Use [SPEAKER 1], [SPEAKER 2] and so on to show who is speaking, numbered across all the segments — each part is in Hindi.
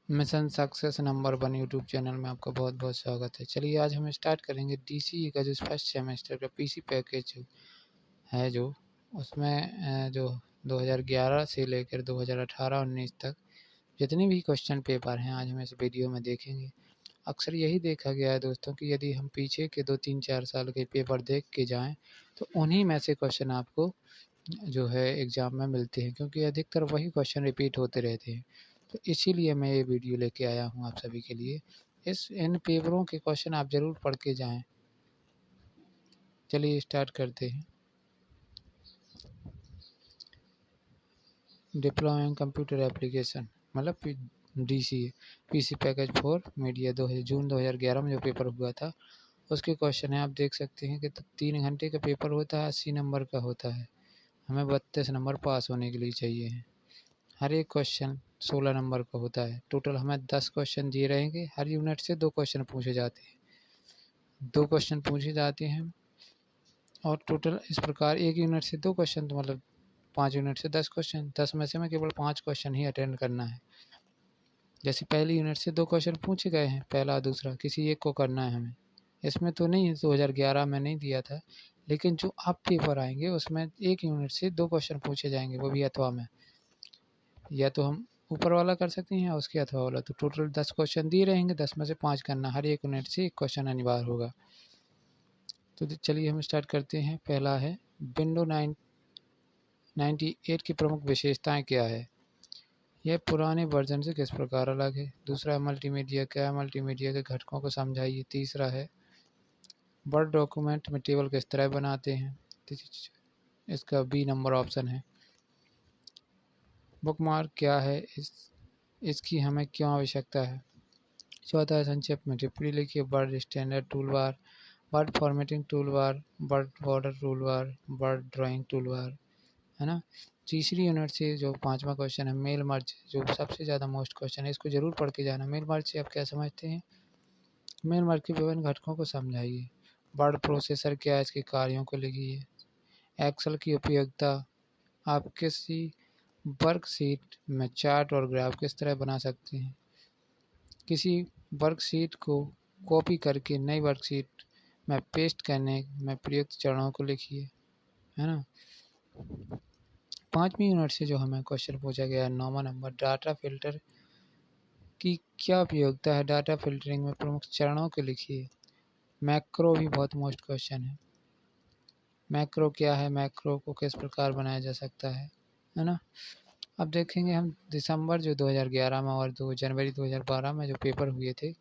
[SPEAKER 1] Mission success number 1 YouTube channel में आपका बहुत बहुत स्वागत है। चलिए आज हम स्टार्ट करेंगे DCE का जो फर्स्ट सेमेस्टर का पीसी पैकेज है जो उसमें जो 2011 से लेकर 2018-19 तक जितने भी क्वेश्चन पेपर हैं आज हम इस वीडियो में देखेंगे। अक्सर यही देखा गया है दोस्तों कि यदि हम पीछे के 2-3-4 साल के पेपर देख के जाएं तो उन्हीं में से क्वेश्चन आपको जो है एग्ज़ाम में मिलते हैं, क्योंकि अधिकतर वही क्वेश्चन रिपीट होते रहते हैं। तो इसीलिए मैं ये वीडियो लेके आया हूँ आप सभी के लिए। इन पेपरों के क्वेश्चन आप ज़रूर पढ़ के जाएं। चलिए स्टार्ट करते हैं। डिप्लॉइंग कंप्यूटर एप्लीकेशन मतलब DCE PC package for media June 2011 में जो पेपर हुआ था उसके क्वेश्चन है। आप देख सकते हैं कि 3 घंटे का पेपर होता है, 80 नंबर का होता है। हमें 32 नंबर पास होने के लिए चाहिए हैं। हर एक क्वेश्चन 16 नंबर का होता है। टोटल हमें 10 क्वेश्चन दिए रहेंगे। हर यूनिट से 2 क्वेश्चन पूछे जाते हैं, 2 क्वेश्चन पूछे जाते हैं और टोटल इस प्रकार एक यूनिट से 2 क्वेश्चन तो मतलब 5 यूनिट से 10 क्वेश्चन। 10 में से हमें केवल 5 क्वेश्चन ही अटेंड करना है। जैसे पहली यूनिट से 2 क्वेश्चन पूछे गए हैं, पहला दूसरा, किसी एक को करना है हमें। इसमें तो नहीं 2011 में नहीं दिया था, लेकिन जो अब पेपर आएंगे उसमें एक यूनिट से 2 क्वेश्चन पूछे जाएंगे, वो भी अथवा में। या तो हम ऊपर वाला कर सकते हैं या उसके अथवा वाला। तो टोटल 10 क्वेश्चन दिए रहेंगे, 10 में से 5 करना। हर एक यूनिट से एक क्वेश्चन अनिवार्य होगा। तो चलिए हम स्टार्ट करते हैं। पहला है विंडो 98 की प्रमुख विशेषताएं क्या है, यह पुराने वर्जन से किस प्रकार अलग है। दूसरा है मल्टीमीडिया क्या है, मल्टीमीडिया के घटकों को समझाइए। तीसरा है वर्ड डॉक्यूमेंट में टेबल किस तरह बनाते हैं, इसका बी नंबर ऑप्शन है। बुकमार्क क्या है, इसकी हमें क्यों आवश्यकता है। चौथा है संक्षेप में टिप्पणी लिखिए। Word standard tool bar, word formatting tool bar, word border tool bar, word drawing tool bar, है ना। तीसरी यूनिट से जो 5वां क्वेश्चन है मेल मर्ज, जो सबसे ज़्यादा मोस्ट क्वेश्चन है, इसको जरूर पढ़ के जाना। मेल मर्ज से आप क्या समझते हैं, मेल मर्ज के विभिन्न घटकों को समझाइए। वर्ड प्रोसेसर क्या है, इसके कार्यों को लिखिए। एक्सेल की उपयोगिता, आप किसी वर्कशीट में चार्ट और ग्राफ किस तरह बना सकते हैं। किसी वर्कशीट को कॉपी करके नई वर्कशीट में पेस्ट करने में प्रयुक्त चरणों को लिखिए, है ना। 5वीं यूनिट से जो हमें क्वेश्चन पूछा गया है 9वां नंबर, डाटा फिल्टर की क्या उपयोगिता है, डाटा फिल्टरिंग में प्रमुख चरणों को लिखिए। मैक्रो भी बहुत मोस्ट क्वेश्चन है। मैक्रो क्या है, मैक्रो को किस प्रकार बनाया जा सकता है ना। अब देखेंगे हम दिसंबर जो 2011 में और जनवरी 2012 में जो पेपर हुए थे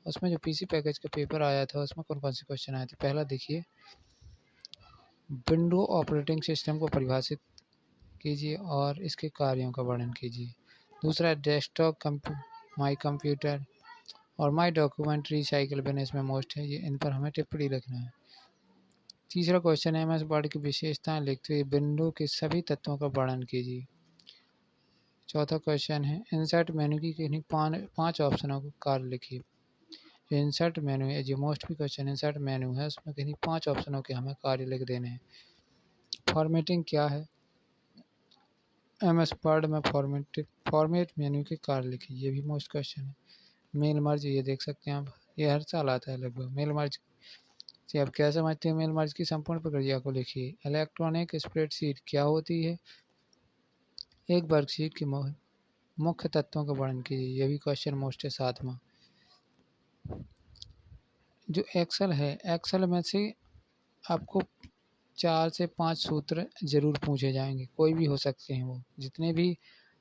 [SPEAKER 1] उसमें जो पीसी पैकेज का पेपर आया था उसमें कौन कौन से क्वेश्चन आए थे। पहला देखिए, विंडो ऑपरेटिंग सिस्टम को परिभाषित कीजिए और इसके कार्यों का वर्णन कीजिए। दूसरा, डेस्कटॉप माई कंप्यूटर और माई डॉक्यूमेंट रिसाइकिल बिन इसमें मोस्ट है, ये इन पर हमें टिप्पणी लिखना है। तीसरा क्वेश्चन है MS वर्ड की विशेषताएं लिखते हुए विंडो के सभी तत्वों का वर्णन कीजिए। चौथा क्वेश्चन है इंसर्ट मेन्यू की किन्हीं 5 ऑप्शनों को कार्य लिखिए। जो इंसर्ट मेन्यू है, जो मोस्ट भी क्वेश्चन इंसर्ट मेन्यू है, उसमें किन्हीं 5 ऑप्शनों के हमें कार्य लिख देने हैं। फॉर्मेटिंग क्या है, MS वर्ड में फॉर्मेट मेन्यू के कार्य लिखिए, ये भी मोस्ट क्वेश्चन है। मेल मर्ज, ये देख सकते हैं आप, ये हर साल आता है लगभग। मेल मर्ज से आप क्या समझते हैं, मेल मर्ज की संपूर्ण प्रक्रिया को लिखिए। इलेक्ट्रॉनिक स्प्रेडशीट क्या होती है, एक वर्कशीट के मुख्य तत्वों का वर्णन कीजिए, ये भी क्वेश्चन मोस्ट है। 7वां जो एक्सेल है, एक्सेल में से आपको 4 से 5 सूत्र जरूर पूछे जाएंगे, कोई भी हो सकते हैं वो, जितने भी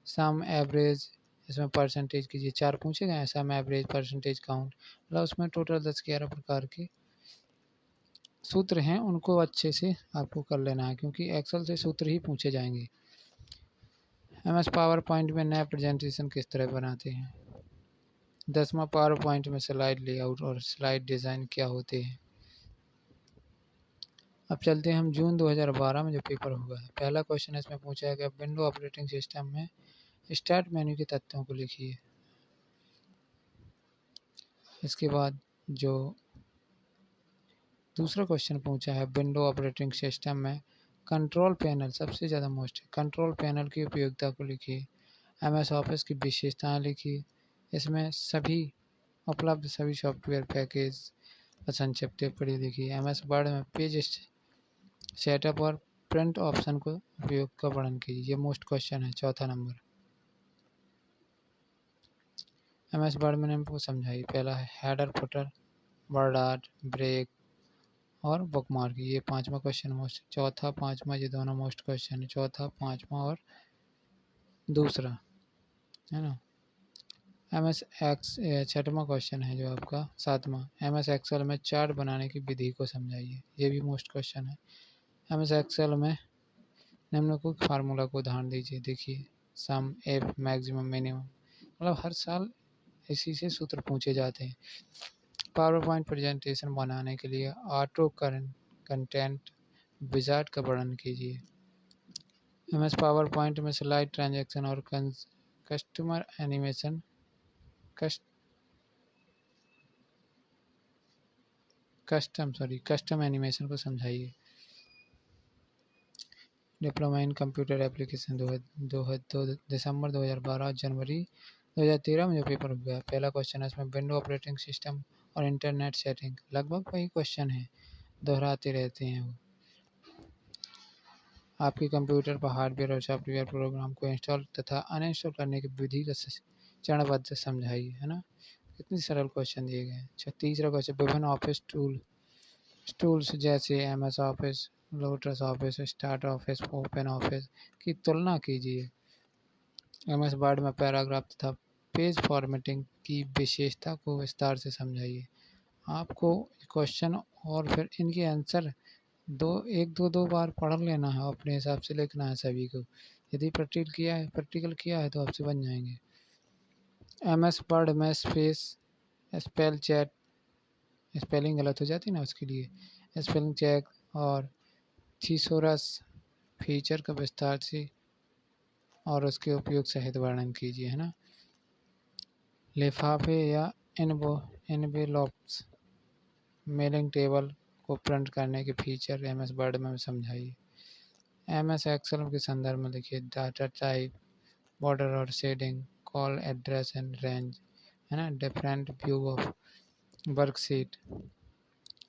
[SPEAKER 1] सम एवरेज, इसमें परसेंटेज कीजिए, 4 पूछे गए हैं। सम एवरेज परसेंटेज काउंट, मतलब उसमें टोटल 10-11 प्रकार के सूत्र हैं, उनको अच्छे से आपको कर लेना है क्योंकि एक्सेल से सूत्र ही पूछे जाएंगे। MS पावर पॉइंट में नया प्रेजेंटेशन किस तरह बनाते हैं। 10वां पावर पॉइंट में स्लाइड लेआउट और स्लाइड डिज़ाइन क्या होते हैं। अब चलते हैं हम जून 2012 में जो पेपर हुआ है। पहला क्वेश्चन इसमें पूछा गया विंडो ऑपरेटिंग सिस्टम में स्टार्ट मेन्यू के तत्वों को लिखिए। इसके बाद जो दूसरा क्वेश्चन पूछा है विंडो ऑपरेटिंग सिस्टम में कंट्रोल पैनल, सबसे ज़्यादा मोस्ट है, कंट्रोल पैनल की उपयोगिता को लिखिए। MS ऑफिस की विशेषताएं लिखिए। इसमें सभी उपलब्ध सभी सॉफ्टवेयर पैकेज संक्षिप्त पढ़ी लिखी। MS वर्ड में पेज सेटअप और प्रिंट ऑप्शन को उपयोग का वर्णन कीजिए। ये मोस्ट क्वेश्चन है, चौथा नंबर। MS वर्ड में निम्न को समझाइए। पहला है header, footer, word art, break और बुकमार्क। ये पांचवा क्वेश्चन मोस्ट, चौथा पांचवा ये दोनों मोस्ट क्वेश्चन है, चौथा पांचवा और दूसरा, है ना। छठवां क्वेश्चन है जो आपका सातवां, MS एक्सेल में चार्ट बनाने की विधि को समझाइए। ये भी मोस्ट क्वेश्चन है। MS एक्सेल में निम्नलिखित फार्मूला को उदाहरण दीजिए। देखिए, सम, एफ, मैक्सिमम, मिनिमम, मतलब हर साल इसी से सूत्र पूछे जाते हैं। पावर पॉइंट प्रेजेंटेशन बनाने के लिए ऑटो कंटेंट विजार्ड का वर्णन कीजिए। MS पावर पॉइंट में स्लाइड, ट्रांजैक्शन और कस्टमर एनिमेशन कस्टम एनिमेशन को समझाइए। डिप्लोमा इन कंप्यूटर एप्लीकेशन 2 दिसंबर 2012 जनवरी 2013 में जो पेपर हुआ है। पहला क्वेश्चन है इसमें विंडो ऑपरेटिंग सिस्टम और इंटरनेट सेटिंग। लगभग वही क्वेश्चन है, दोहराते रहते हैं वो। आपके कंप्यूटर पर हार्डवेयर और सॉफ्टवेयर प्रोग्राम को इंस्टॉल तथा अनइंस्टॉल करने की विधि का चरणबद्ध समझाइए, है ना। कितनी सरल क्वेश्चन दिए गए हैं। तीसरा क्वेश्चन, विभिन्न ऑफिस टूल्स जैसे MS office, lotus office, start office, open office की तुलना कीजिए। MS वर्ड में पैराग्राफ तथा पेज फॉर्मेटिंग की विशेषता को विस्तार से समझाइए। आपको क्वेश्चन और फिर इनके आंसर दो बार पढ़ लेना है, अपने हिसाब से लिखना है सभी को। यदि प्रैक्टिकल किया है तो आपसे बन जाएंगे। MS वर्ड में स्पेल चेक, स्पेलिंग गलत हो जाती है ना, उसके लिए स्पेलिंग चेक और थीसोरस फीचर का विस्तार से और उसके उपयोग सहित वर्णन कीजिए, है ना। लिफाफे या एनवेलॉप्स, मेलिंग टेबल को प्रिंट करने के फीचर MS वर्ड में समझाइए। MS एक्सेल के संदर्भ में लिखिए डाटा टाइप, बॉर्डर और shading, call address and range, है ना। Different view of worksheet,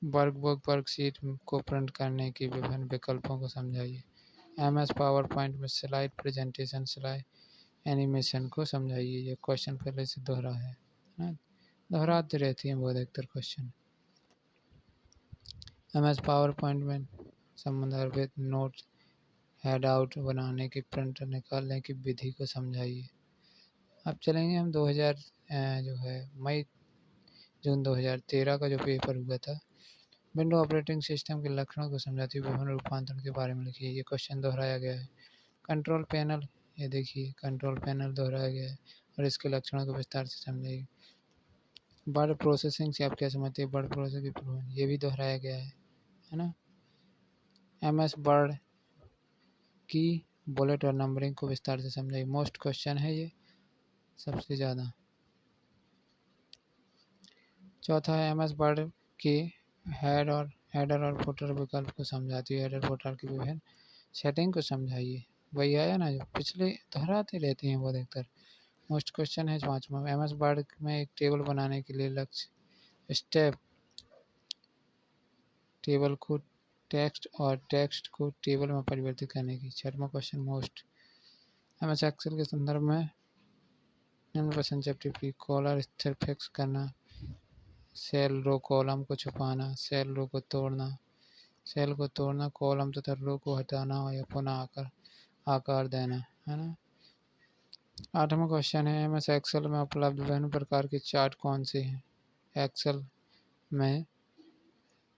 [SPEAKER 1] workbook worksheet को प्रिंट करने के विभिन्न विकल्पों को समझाइए। MS पावर पॉइंट में स्लाइड प्रेजेंटेशन, स्लाइड एनिमेशन को समझाइए। ये क्वेश्चन पहले से दोहरा है ना, दोहराते रहती हैं बहुत अधिकतर क्वेश्चन। MS पावर पॉइंट में संदर्भित नोट हैंडआउट बनाने की, प्रिंट निकालने की विधि को समझाइए। अब चलेंगे हम 2000 जो है मई जून 2013 का जो पेपर हुआ था। विंडो ऑपरेटिंग सिस्टम के लक्षणों को समझाते हुए विभिन्न रूपांतरण के बारे में लिखिए। ये क्वेश्चन दोहराया गया है। कंट्रोल पैनल, ये देखिए कंट्रोल पैनल दोहराया गया है और इसके लक्षणों को विस्तार से समझाइए। वर्ड प्रोसेसिंग से आप क्या समझते हैं, वर्ड प्रोसेसिंग ये भी दोहराया गया है ना। MS वर्ड की बुलेट और नंबरिंग को विस्तार से समझाइए। मोस्ट क्वेश्चन है ये, सबसे ज़्यादा। चौथा है MS वर्ड के हेडर और फुटर विकल्प को समझाती है। हेडर फुटर की विभिन्न सेटिंग को समझाइए। वही आया ना जो पिछले दोहराते रहते हैं वो अधिकतर। मोस्ट क्वेश्चन है पांचवा, MS वर्ड में एक टेबल बनाने के लिए लक्ष्य स्टेप, टेबल को टेक्स्ट और टेक्स्ट को टेबल में परिवर्तित करने की। छठवां क्वेश्चन मोस्ट, MS एक्सेल के संदर्भ में निम्न पर संक्षिप्त टिप्पणी। कॉलर स्थिर फिक्स करना, सेल रो कॉलम को छुपाना, सेल रो को तोड़ना, सेल को तोड़ना, कॉलम तथा रो को हटाना या पुनः आकार देना, है ना। आठवां क्वेश्चन है MS एक्सेल में उपलब्ध विभिन्न प्रकार के चार्ट कौन से हैं। एक्सेल में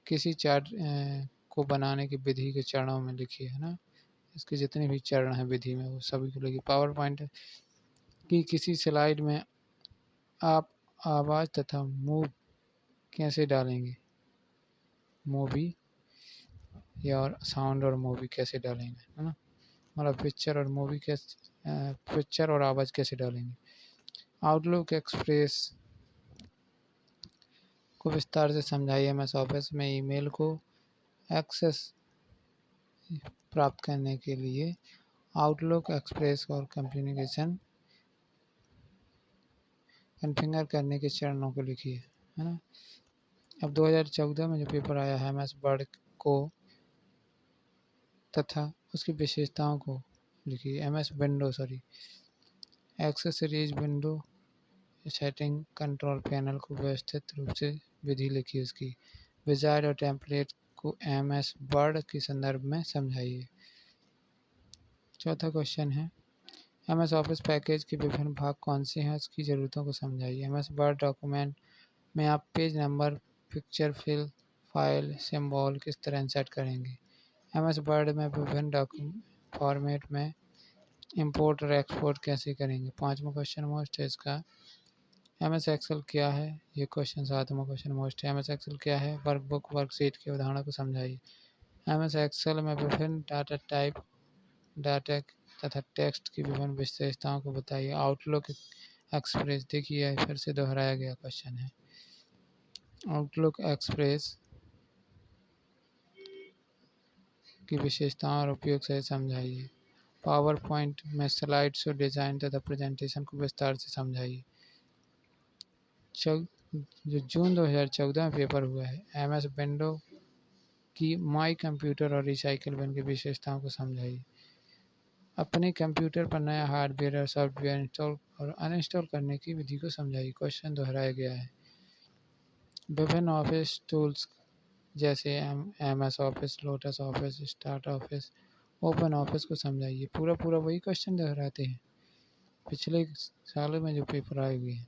[SPEAKER 1] किसी चार्ट को बनाने की विधि के चरणों में लिखिए, है ना। इसके जितने भी चरण हैं विधि में वो सभी को लिखिए। पावर पॉइंट की किसी स्लाइड में आप आवाज़ तथा मूव कैसे डालेंगे, मूवी या और साउंड और मूवी कैसे डालेंगे, है ना। मतलब पिक्चर और आवाज़ कैसे डालेंगे। आउटलुक एक्सप्रेस को विस्तार से समझाइए। MS ऑफिस में ईमेल को एक्सेस प्राप्त करने के लिए आउटलुक एक्सप्रेस और कम्युनिकेशन कॉन्फ़िगर करने के चरणों को लिखिए, है ना। अब 2014 में जो पेपर आया है MS वर्ड को तथा उसकी विशेषताओं को लिखिए। MS window accessories window setting control panel को व्यवस्थित रूप से विधि लिखिए उसकी। विजार्ड और टेम्पलेट को MS वर्ड के संदर्भ में समझाइए। चौथा क्वेश्चन है MS ऑफिस पैकेज के विभिन्न भाग कौन से हैं, उसकी ज़रूरतों को समझाइए। MS वर्ड डॉक्यूमेंट में आप page number, picture fill, file, symbol किस तरह इंसर्ट करेंगे। MS वर्ड में विभिन्न डॉक्यूमेंट फॉर्मेट में इंपोर्ट और एक्सपोर्ट कैसे करेंगे। पाँचवा क्वेश्चन मोस्ट है इसका, MS एक्सेल क्या है। ये क्वेश्चन सातवां क्वेश्चन मोस्ट है। MS एक्सेल क्या है, वर्कबुक वर्कशीट के उदाहरणों को समझाइए। MS एक्सेल में विभिन्न डाटा टाइप, डाटा तथा टेक्स्ट की विभिन्न विशेषताओं को बताइए। आउटलुक एक्सप्रेस, देखिए फिर से दोहराया गया क्वेश्चन है। आउटलुक एक्सप्रेस की विशेषताओं और उपयोग से समझाइए। पावर पॉइंट में स्लाइड शो डिज़ाइन तथा प्रेजेंटेशन को विस्तार से समझाइए। जो जून 2014 में पेपर हुआ है, MS विंडो की माई कंप्यूटर और रिसाइकिल बिन की विशेषताओं को समझाइए। अपने कंप्यूटर पर नया हार्डवेयर और सॉफ्टवेयर इंस्टॉल और अनइंस्टॉल करने की विधि को समझाइए। क्वेश्चन दोहराया गया है। विभिन्न ऑफिस टूल्स जैसे MS office, lotus office, start office, open office को समझाइए। पूरा वही क्वेश्चन दोहराते हैं पिछले सालों में जो पेपर आए हुए हैं।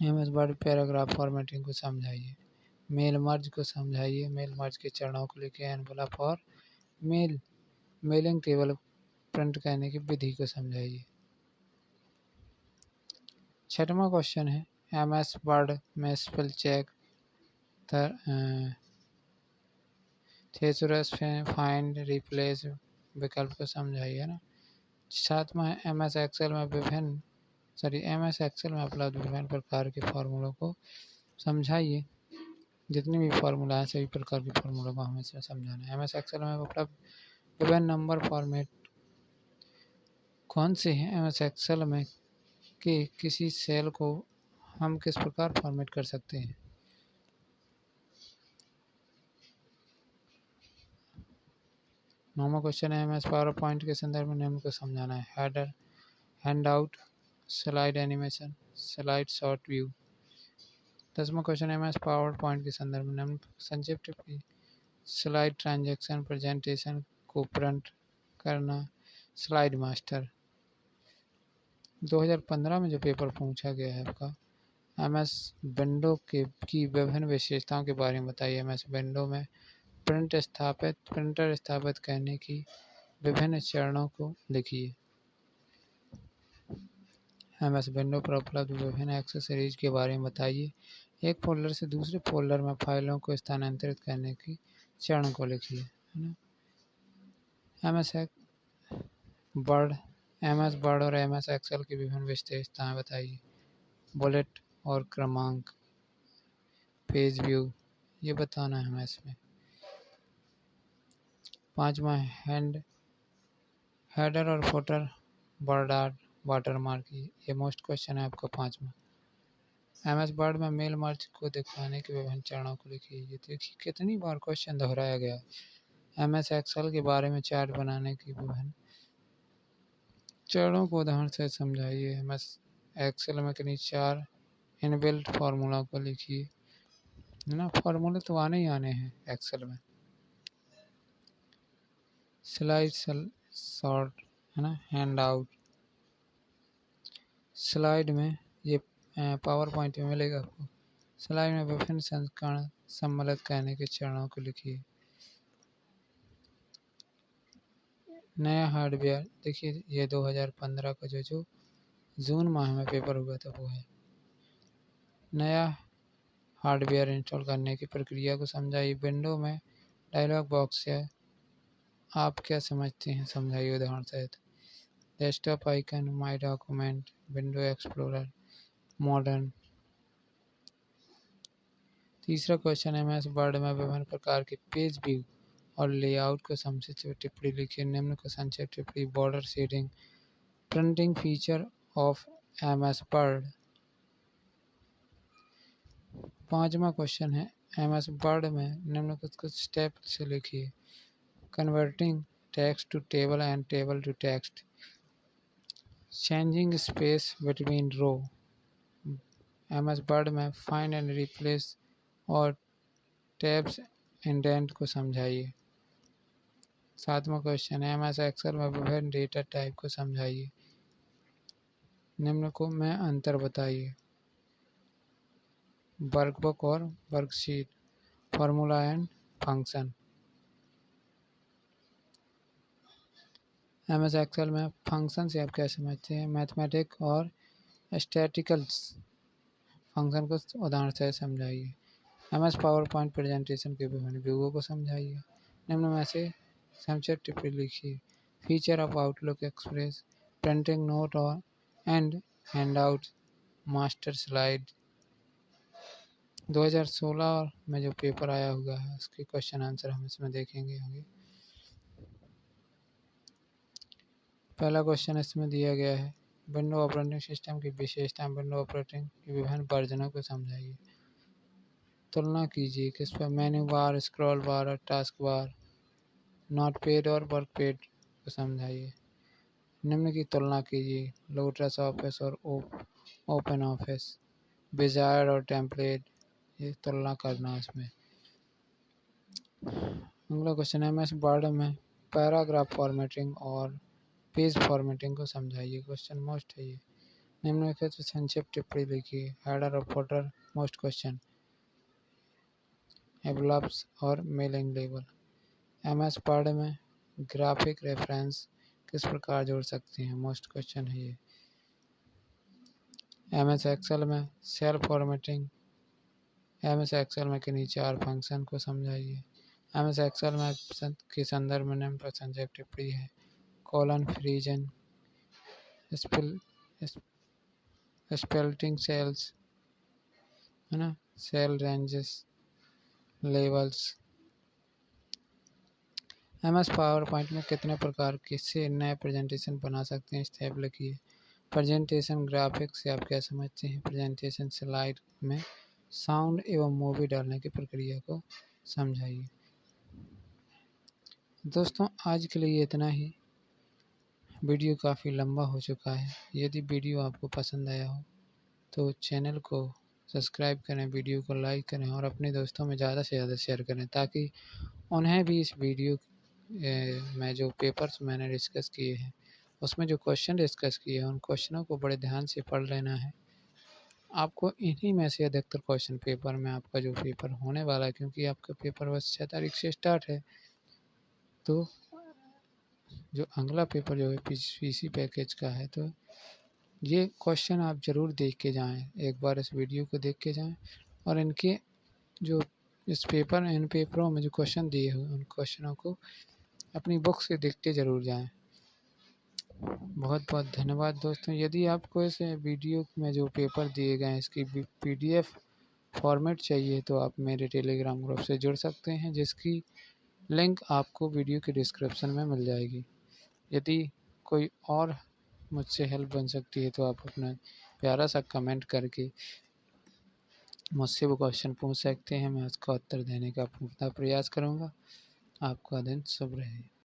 [SPEAKER 1] MS वर्ड पैराग्राफ फॉर्मेटिंग को समझाइए। मेल मर्ज को समझाइए। मेल मर्ज के चरणों को लिखिए। एनवेलप और मेलिंग टेबल प्रिंट करने की विधि को समझाइए। छठवां क्वेश्चन है MS वर्ड में spell check, thesaurus, find, replace विकल्प को समझाइए ना। सातवां है MS एक्सेल में उपलब्ध विभिन्न प्रकार के फार्मूलों को समझाइए। जितने भी फार्मूला हैं सभी प्रकार के फार्मूलों को हमें समझाना है। MS एक्सेल में उपलब्ध विभिन्न नंबर फॉर्मेट कौन से हैं। MS एक्सेल में के किसी सेल को हम किस प्रकार फॉर्मेट कर सकते हैं। नौवां क्वेश्चन है MS पावर पॉइंट के संदर्भ में निम्न को समझाना है। Header, handout, slide animation, slide short view. 10वां क्वेश्चन MS पावर पॉइंट के संदर्भ में निम्न संक्षिप्त टिप्पणी, स्लाइड ट्रांजैक्शन, प्रेजेंटेशन को प्रिंट करना, स्लाइड मास्टर। 2015 में जो पेपर पूछा गया है आपका, MS विंडो की विभिन्न विशेषताओं के बारे में बताइए। MS विंडो में प्रिंटर स्थापित करने की विभिन्न चरणों को लिखिए। MS विंडो पर उपलब्ध विभिन्न एक्सेसरीज के बारे में बताइए। एक फोल्डर से दूसरे फोल्डर में फाइलों को स्थानांतरित करने की चरण को लिखिए, है ना। MS वर्ड और MS एक्सेल की विभिन्न विशेषताएं बताइए। बुलेट और क्रमांक, पेज व्यू, ये बताना है हमें इसमें। 5वां हेडर और फुटर, बॉर्डर, वाटरमार्क, ये मोस्ट क्वेश्चन है आपका 5वां। MS वर्ड में मेल मर्ज को दिखाने के विभिन्न चरणों को लिखिए। ये देखिए कितनी बार क्वेश्चन दोहराया गया। MS एक्सेल के बारे में चार्ट बनाने की विभिन्न चरणों को उदाहरण से समझाइए। MS एक्सेल में किन्हीं 4 इनबिल्ट फार्मूला को लिखिए, है ना। फार्मूले तो आने ही आने हैं एक्सेल में। स्लाइड शॉर्ट, है ना, हैंड आउट। स्लाइड में ये पावर पॉइंट में मिलेगा आपको। स्लाइड में विभिन्न संस्करण सम्मिलित करने के चरणों को लिखिए। नया हार्डवेयर, देखिए ये 2015 का जो जून माह में पेपर हुआ था वो है। नया हार्डवेयर इंस्टॉल करने की प्रक्रिया को समझाइए। विंडो में डायलॉग बॉक्स है, आप क्या समझते हैं, समझाइए उदाहरण सहित। डेस्कटॉप आइकन, माई डॉक्यूमेंट, विंडो एक्सप्लोरर, मॉडर्न। तीसरा क्वेश्चन है MS वर्ड में विभिन्न प्रकार के पेज व्यू और लेआउट को संक्षिप्त टिप्पणी लिखिए। निम्न को संक्षिप्त टिप्पणी, border shading, printing feature of MS Word. 5वां क्वेश्चन है MS वर्ड में निम्नलिखित कुछ स्टेप से लिखिए। Converting text to table and table to text, changing space between row. MS word में फाइंड एंड रिप्लेस और टैब्स इंडेंट को समझाइए। 7वां क्वेश्चन है MS एक्सेल में विभिन्न डेटा टाइप को समझाइए। निम्न को में अंतर बताइए। वर्कबुक और worksheet, formula and function. MS Excel में फंक्शन से आप क्या समझते हैं? मैथमेटिक और स्टैटिकल्स फंक्शन को उदाहरण से समझाइए। MS पावर पॉइंट प्रेजेंटेशन के विभिन्न उपयोगों को समझाइए। निम्न में से संक्षिप्त टिप्पणी लिखिए। Feature of outlook express, printing note और एंड हैंडआउट, मास्टर स्लाइड। 2016 में जो पेपर आया हुआ है उसके क्वेश्चन आंसर हम इसमें देखेंगे आगे। पहला क्वेश्चन इसमें दिया गया है, विंडो ऑपरेटिंग सिस्टम की विशेषताएं, विंडो ऑपरेटिंग के विभिन्न वर्जनों को समझाइए। तुलना कीजिए किस पर? मेन्यू बार, स्क्रॉल बार और टास्क बार। नोटपैड और वर्कपैड को समझाइए। निम्न की तुलना कीजिए। लोटस ऑफिस और ओपन ऑफिस, विजार्ड और टेम्पलेट, ये तुलना करना इसमें। अगला क्वेश्चन है MS वर्ड में पैराग्राफ फॉर्मेटिंग और पेज फॉर्मेटिंग को समझाइए। क्वेश्चन मोस्ट है ये। निम्नलिखित संक्षिप्त टिप्पणी लिखिए। हेडर और फुटर, मोस्ट क्वेश्चन, एनवेलप्स और मेलिंग लेबल। MS वर्ड में ग्राफिक रेफरेंस किस प्रकार जोड़ सकते हैं? मोस्ट क्वेश्चन है ये। MS एक्सेल में सेल फॉर्मेटिंग, MS एक्सेल में किन्हीं 4 फंक्शन को समझाइए। MS एक्सेल में के संदर्भ में निम्न पर संक्षिप्त टिप्पणी है। कॉलन, रीजन, स्पेल्टिंग सेल्स, है ना, cell ranges, levels. MS PowerPoint में कितने प्रकार के से नए प्रेजेंटेशन बना सकते हैं? स्टेप लिखिए। प्रेजेंटेशन ग्राफिक्स से आप क्या समझते हैं? प्रेजेंटेशन स्लाइड में साउंड एवं मूवी डालने की प्रक्रिया को समझाइए। दोस्तों आज के लिए इतना ही। वीडियो काफ़ी लंबा हो चुका है। यदि वीडियो आपको पसंद आया हो तो चैनल को सब्सक्राइब करें, वीडियो को लाइक करें और अपने दोस्तों में ज़्यादा से ज़्यादा शेयर करें ताकि उन्हें भी इस वीडियो में जो पेपर्स मैंने डिस्कस किए हैं उसमें जो क्वेश्चन डिस्कस किए हैं उन क्वेश्चनों को बड़े ध्यान से पढ़ लेना है। आपको इन्हीं में से अधिकतर क्वेश्चन पेपर में आपका जो पेपर होने वाला है, क्योंकि आपका पेपर बस 6 तारीख से स्टार्ट है, तो जो अगला पेपर जो है PC पैकेज का है, तो ये क्वेश्चन आप ज़रूर देख के जाएं। एक बार इस वीडियो को देख के जाएं और इनके जो इन पेपरों में जो क्वेश्चन दिए हुए उन क्वेश्चनों को अपनी बुक से देखते ज़रूर जाएं। बहुत बहुत धन्यवाद दोस्तों। यदि आपको इस वीडियो में जो पेपर दिए गए हैं इसकी PDF फॉर्मेट चाहिए तो आप मेरे टेलीग्राम ग्रुप से जुड़ सकते हैं, जिसकी लिंक आपको वीडियो के डिस्क्रिप्शन में मिल जाएगी। यदि कोई और मुझसे हेल्प बन सकती है तो आप अपना प्यारा सा कमेंट करके मुझसे वो क्वेश्चन पूछ सकते हैं। मैं उसका उत्तर देने का पूरा प्रयास करूँगा। आपका दिन शुभ रहे।